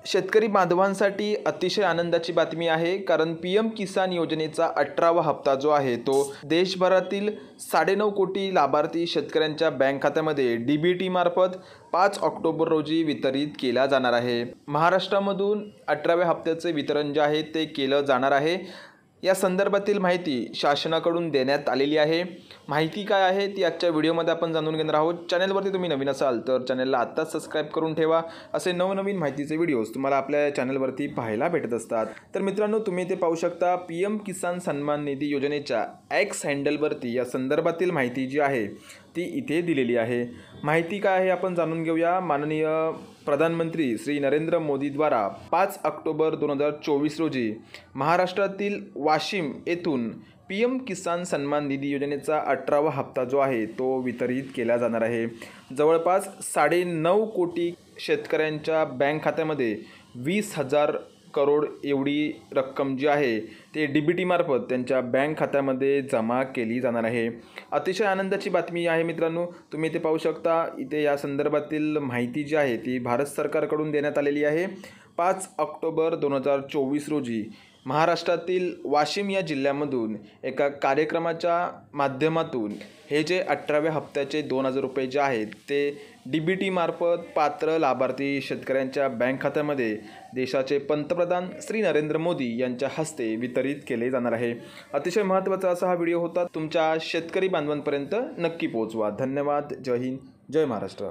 शेतकरी बांधवांसाठी अतिशय आनंदाची बातमी आहे, कारण पीएम किसान योजनेचा 18वा हप्ता जो आहे तो देशभरातील 9.5 कोटी लाभार्थी शेतकऱ्यांच्या बँक खात्यामध्ये डीबीटी मार्फत 5 ऑक्टोबर रोजी वितरित केला जाणार आहे। महाराष्ट्रामधून 18व्या हप्त्याचे वितरण जे आहे ते केलं जाणार आहे। या संदर्भातील माहिती शासनाकडून देण्यात आलेली आहे। माहिती काय आहे ती आजच्या व्हिडिओमध्ये आपण जाणून घेणार आहोत। चॅनलवरती तुम्ही नवीन असाल तर चॅनलला आत्ताच सबस्क्राइब करून ठेवा। असे नवनवीन माहितीचे व्हिडिओज तुम्हाला आपल्या चॅनलवरती पाहायला भेटत असतात। तर मित्रांनो, तुम्ही ते पाहू शकता पीएम किसान सन्मान निधी योजनेच्या एक्स हँडलवरती या संदर्भातील माहिती जी आहे ती इथे दिलेली आहे। माहिती काय आहे आपण जाणून घेऊया। माननीय प्रधानमंत्री श्री नरेंद्र मोदी द्वारा 5 ऑक्टोबर 2024 रोजी महाराष्ट्रातील वाशिम येथून पीएम किसान सन्मान निधी योजनेचा 18वा हप्ता जो आहे तो वितरित केला जाणार आहे। जवळपास 9.5 कोटी शेतकऱ्यांच्या बँक खात्यामध्ये 20,000 करोड एवढी रक्कम जी आहे ते डीबीटी मार्फत त्यांच्या बँक खात्यामध्ये जमा केली जाणार आहे। अतिशय आनंदाची बातमी आहे मित्रांनो, तुम्ही ते पाहू शकता। इथे या संदर्भातील माहिती जी आहे ती भारत सरकारकडून देण्यात आलेली आहे। 5 ऑक्टोबर 2024 रोजी महाराष्ट्रातील वाशिम या जिल्ह्यामधून एका कार्यक्रमाच्या माध्यमातून हे जे 18व्या हप्त्याचे 2,000 रुपये जे आहेत ते डीबीटी मार्फत पात्र लाभार्थी शेतकऱ्यांच्या बँक खात्यामध्ये देशाचे पंतप्रधान श्री नरेंद्र मोदी यांच्या हस्ते वितरित केले जाणार आहे। अतिशय महत्त्वाचा असा हा व्हिडिओ होता। तुमच्या शेतकरी बांधवांपर्यंत नक्की पोहोचवा। धन्यवाद। जय हिंद, जय महाराष्ट्र।